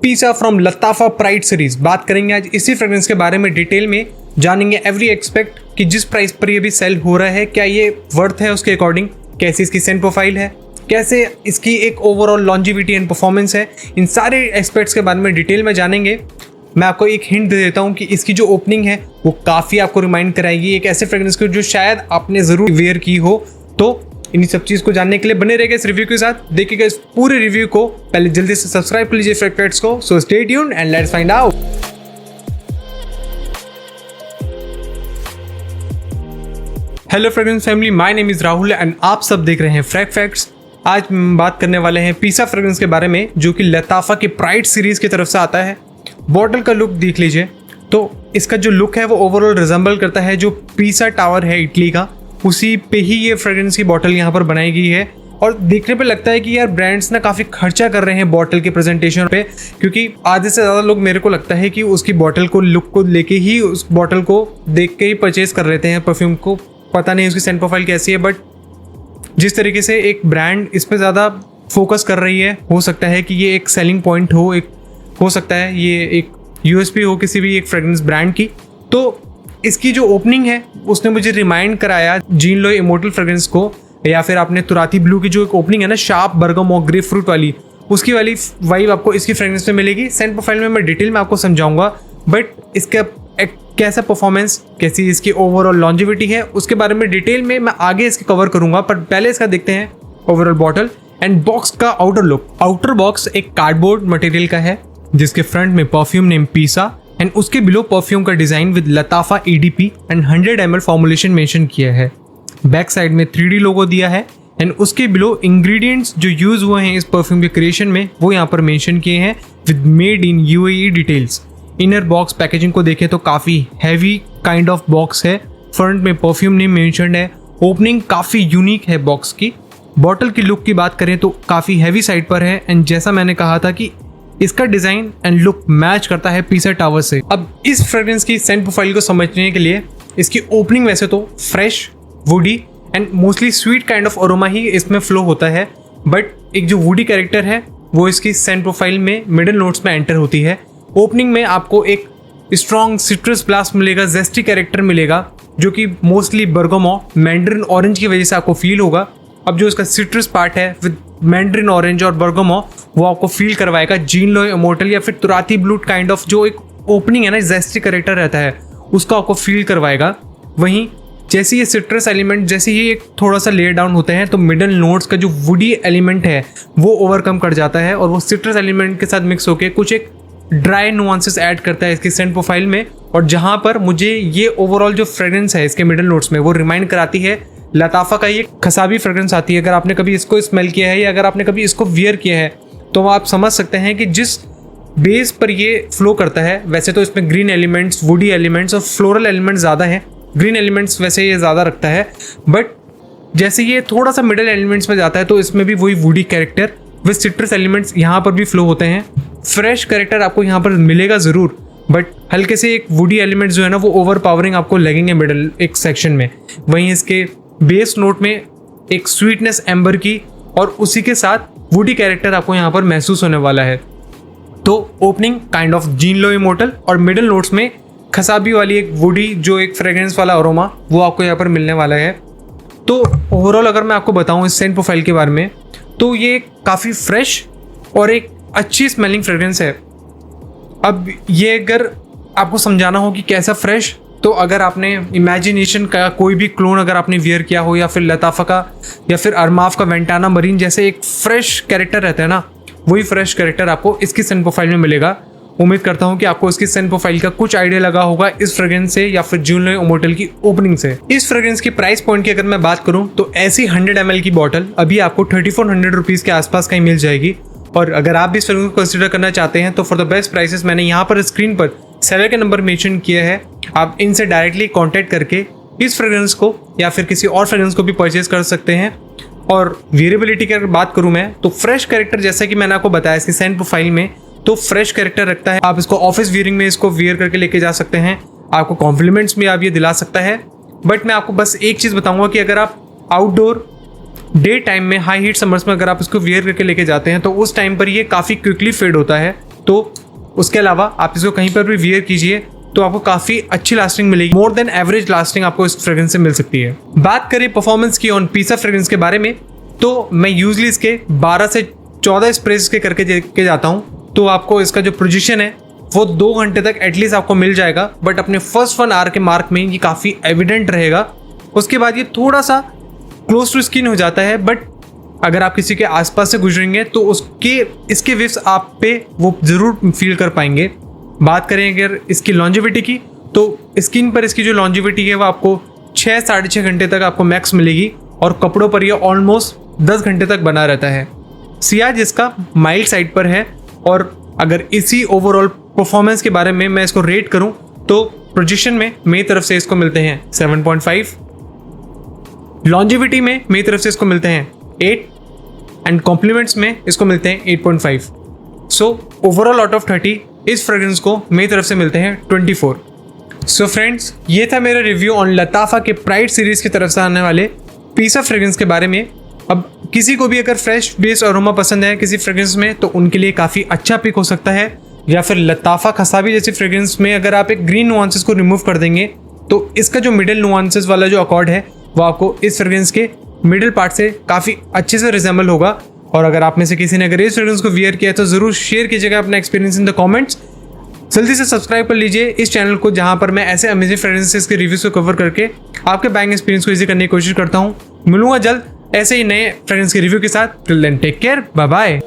पीसा from लताफा pride series. बात करेंगे आज इसी फ्रेग्रेंस के बारे में डिटेल में, जानेंगे एवरी एक्सपेक्ट कि जिस प्राइस पर ये भी सेल हो रहा है क्या ये वर्थ है उसके अकॉर्डिंग, कैसी इसकी सेंट प्रोफाइल है, कैसे इसकी एक ओवरऑल लॉन्जिविटी एंड परफॉर्मेंस है। इन सारे एस्पेक्ट्स के बारे में डिटेल में जानेंगे। मैं आपको एक हिंट दे देता हूँ कि इसकी जो ओपनिंग है वो काफ़ी आपको रिमाइंड कराएगी एक ऐसे फ्रेग्रेंस को जो शायद आपने ज़रूर वेयर की हो। तो इन सब चीज़ को जानने के लिए बने रहेगा इस रिव्यू के साथ, देखिएगा इस पूरे रिव्यू को। पहले जल्दी से सब्सक्राइब कर लीजिए फ्रेग्रेंस को। So stay tuned and let's find out. Hello fragrance family, my name is Rahul and आप सब देख रहे हैं फ्रैग फैक्ट्स। आज हम बात करने वाले हैं पीसा फ्रेग्रेंस के बारे में, जो कि लताफा के प्राइड सीरीज की तरफ से आता है। बॉटल का लुक देख लीजिए, तो इसका जो लुक है वो ओवरऑल रिजेंबल करता है जो पीसा टावर है इटली का, उसी पे ही ये फ्रेग्रेंस की बॉटल यहाँ पर बनाई गई है। और देखने पे लगता है कि यार ब्रांड्स ना काफ़ी खर्चा कर रहे हैं बॉटल के प्रेजेंटेशन पे, क्योंकि आधे से ज़्यादा लोग मेरे को लगता है कि उसकी बॉटल को लुक को लेके ही उस बॉटल को देख के ही परचेज कर लेते हैं परफ्यूम को। पता नहीं उसकी सेंट प्रोफाइल कैसी है, बट जिस तरीके से एक ब्रांड इस पर ज़्यादा फोकस कर रही है, हो सकता है कि ये एक सेलिंग पॉइंट हो, एक हो सकता है ये एक यूएसपी हो किसी भी एक फ्रेग्रेंस ब्रांड की। तो इसकी जो ओपनिंग है उसने मुझे रिमाइंड कराया जीन लो इमोर्टल फ्रेग्रेंस को, या फिर आपने तुराती ब्लू की जो एक ओपनिंग है ना, शार्प बर्गमो ग्रेप फ्रूट वाली, उसकी वाली वाइब आपको इसकी फ्रेग्रेंस में मिलेगी। सेंट प्रोफाइल में मैं डिटेल में आपको समझाऊंगा, बट इसका कैसा परफॉर्मेंस, कैसी इसकी ओवरऑल लॉन्जिविटी है, उसके बारे में डिटेल में मैं आगे इसके कवर करूंगा। पर पहले इसका देखते हैं ओवरऑल बॉटल एंड बॉक्स का आउटर लुक। आउटर बॉक्स एक कार्डबोर्ड मटेरियल का है जिसके फ्रंट में परफ्यूम नेम पीसा एंड उसके बिलो परफ्यूम का design with लताफा EDP and 100 ml formulation mention किया है। बैक साइड में 3D लोगो दिया है एंड उसके बिलो इंग्रेडिएंट्स जो यूज हुए हैं इस परफ्यूम के क्रिएशन में वो यहाँ पर मेंशन किए हैं with made in UAE details. Inner box packaging को देखें तो काफ़ी हैवी काइंड ऑफ बॉक्स है। फ्रंट में परफ्यूम नेम मेंशन्ड है। ओपनिंग काफ़ी यूनिक है बॉक्स की। बॉटल की लुक की बात करें तो काफ़ी हैवी साइड पर है एंड जैसा मैंने कहा था कि इसका डिज़ाइन एंड लुक मैच करता है पीसा टावर से। अब इस फ्रेग्रेंस की सेंट प्रोफाइल को समझने के लिए इसकी ओपनिंग वैसे तो fresh, woody and mostly sweet kind of aroma ही इसमें फ्लो होता है, बट एक जो वुडी कैरेक्टर है वो इसकी सेंट प्रोफाइल में मिडिल नोट्स में एंटर होती है। ओपनिंग में आपको एक स्ट्रॉन्ग सिट्रस ब्लास्ट मिलेगा, जेस्टी कैरेक्टर मिलेगा जो कि मोस्टली बर्गमो मैंड्रिन ऑरेंज की वजह से आपको फील होगा। अब जो इसका सिट्रस पार्ट है विद मैंड्रिन ऑरेंज और बर्गमो वो आपको फील करवाएगा जीन लो इमोर्टल या फिर तुराती ब्लू काइंड ऑफ जो एक ओपनिंग है ना, जेस्टी कैरेक्टर रहता है उसको आपको फील करवाएगा। वहीं जैसे ये सिट्रस एलिमेंट जैसे ही एक थोड़ा सा लेयर डाउन होते हैं तो मिडल नोट्स का जो वुडी एलिमेंट है वो ओवरकम कर जाता है और वो सिट्रस एलिमेंट के साथ मिक्स होकर कुछ एक ड्राई नुआंसेस ऐड करता है इसकी सेंट प्रोफाइल में। और जहाँ पर मुझे ये ओवरऑल जो फ्रेग्रेंस है इसके मिडल नोट्स में वो रिमाइंड कराती है लताफा का ये खसाबी फ्रेग्रेंस आती है। अगर आपने कभी इसको स्मेल किया है या अगर आपने कभी इसको वियर किया है तो आप समझ सकते हैं कि जिस बेस पर ये फ्लो करता है। वैसे तो इसमें ग्रीन एलिमेंट्स, वुडी एलिमेंट्स और फ्लोरल एलिमेंट्स ज़्यादा है। ग्रीन एलिमेंट्स वैसे ये ज़्यादा रखता है, बट जैसे ये थोड़ा सा मिडल एलिमेंट्स में जाता है तो इसमें भी वही woody character with citrus elements यहाँ पर भी फ्लो होते हैं। फ्रेश कैरेक्टर आपको यहाँ पर मिलेगा ज़रूर, बट हल्के से एक वुडी एलिमेंट्स जो है ना वो ओवर पावरिंग आपको लगेंगे मिडल एक सेक्शन में। वहीं इसके बेस नोट में एक स्वीटनेस एम्बर की और उसी के साथ वुडी कैरेक्टर आपको यहाँ पर महसूस होने वाला है। तो opening kind of gene low immortal और मिडल नोट्स में खसाबी वाली एक वुडी जो एक फ्रेग्रेंस वाला अरोमा वो आपको यहाँ पर मिलने वाला है। तो ओवरऑल अगर मैं आपको बताऊँ इस सेंट प्रोफाइल के बारे में तो ये काफ़ी फ्रेश और एक अच्छी स्मेलिंग फ्रेग्रेंस है। अब ये अगर आपको समझाना हो कि कैसा फ्रेश, तो अगर आपने इमेजिनेशन का कोई भी क्लोन अगर आपने वियर किया हो या फिर लताफा का या फिर अरमाफ का वेंटाना मरीन जैसे एक फ्रेश कैरेक्टर रहता है ना, वही फ्रेश कैरेक्टर आपको इसकी सेंट प्रोफाइल में मिलेगा। उम्मीद करता हूँ कि आपको इसकी सेंट प्रोफाइल का कुछ आइडिया लगा होगा इस फ्रेग्रेंस से या फिर जीन लो इमोर्टल की ओपनिंग से। इस फ्रेग्रेंस की प्राइस पॉइंट की अगर मैं बात करूँ तो ऐसी 100 ml की बॉटल अभी आपको 3400 रुपीज़ के आसपास कहीं मिल जाएगी। और अगर आप भी इस फ्रेग्रेंस को कंसिडर करना चाहते हैं तो फॉर द बेस्ट प्राइसेस मैंने यहाँ पर स्क्रीन पर सेलर का नंबर मेंशन किया है, आप इनसे डायरेक्टली कांटेक्ट करके इस फ्रेग्रेंस को या फिर किसी और फ्रेग्रेंस को भी परचेज कर सकते हैं। और वेरिएबिलिटी की अगर बात करूँ मैं तो फ्रेश कैरेक्टर जैसा कि मैंने आपको बताया इसकी सेंट प्रोफाइल में तो फ्रेश कैरेक्टर रखता है। आप इसको ऑफिस वियरिंग में इसको वियर करके लेके जा सकते हैं, आपको कॉम्प्लीमेंट्स में आप ये दिला सकता है। बट मैं आपको बस एक चीज़ बताऊंगा कि अगर आप आउटडोर डे टाइम में हाई हीट समर्स में अगर आप इसको वियर करके लेके जाते हैं तो उस टाइम पर ये काफ़ी क्विकली फेड होता है। तो उसके अलावा आप इसको कहीं पर भी वियर कीजिए तो आपको काफ़ी अच्छी लास्टिंग मिलेगी। मोर देन एवरेज लास्टिंग आपको इस फ्रेग्रेंस से मिल सकती है। बात करें परफॉर्मेंस की ऑन पीसा फ्रेग्रेंस के बारे में, तो मैं यूजली इसके 12 से 14 स्प्रेज के करके के जाता हूँ। तो आपको इसका जो पोजीशन है वो 2 घंटे तक एटलीस्ट आपको मिल जाएगा, बट अपने फर्स्ट 1 आवर के मार्क में ये काफ़ी एविडेंट रहेगा। उसके बाद ये थोड़ा सा क्लोज टू स्किन हो जाता है, बट अगर आप किसी के आसपास से गुजरेंगे तो इसके विफ्स आप पे वो ज़रूर फील कर पाएंगे। बात करें अगर इसकी लॉन्जिविटी की, तो स्किन पर इसकी जो लॉन्जिविटी है वो आपको 6 साढ़े 6 घंटे तक आपको मैक्स मिलेगी, और कपड़ों पर ये ऑलमोस्ट 10 घंटे तक बना रहता है। सियाज इसका माइल्ड साइड पर है, और अगर इसी ओवरऑल परफॉर्मेंस के बारे में मैं इसको रेट करूं तो पोजीशन में मेरी तरफ से इसको मिलते हैं 7.5, लॉन्जिविटी में मेरी तरफ से इसको मिलते हैं 8, एंड कॉम्प्लीमेंट्स में इसको मिलते हैं 8.5। सो ओवरऑल आउट ऑफ 30 इस फ्रेग्रेंस को मेरी तरफ से मिलते हैं 24। सो फ्रेंड्स, ये था मेरा रिव्यू ऑन लताफा के प्राइड सीरीज की तरफ से आने वाले पीसा फ्रेग्रेंस के बारे में। अब किसी को भी अगर फ्रेश बेस अरोमा पसंद है किसी फ्रेग्रेंस में, तो उनके लिए काफ़ी अच्छा पिक हो सकता है। या फिर लताफा खसाबी जैसी फ्रेग्रेंस में अगर आप एक ग्रीन नुआंसेस को रिमूव कर देंगे तो इसका जो मिडिल नुआंसेस वाला जो अकॉर्ड है वो आपको इस फ्रेग्रेंस के मिडिल पार्ट से काफ़ी अच्छे से रिजेंबल होगा। और अगर आप में से किसी ने अगर इस फ्रेग्रेंस को वियर किया है तो ज़रूर शेयर कीजिएगा अपना एक्सपीरियंस इन द कमेंट्स। जल्दी से सब्सक्राइब कर लीजिए इस चैनल को, जहां पर मैं ऐसे अमेजिंग फ्रेग्रेंसेस के रिव्यूज को कवर करके आपके बाइंग एक्सपीरियंस को इजी करने की कोशिश करता हूं। मिलूंगा जल्द ऐसे ही नए फ्रेग्रेंस के रिव्यू के साथ। Till then take care, bye bye.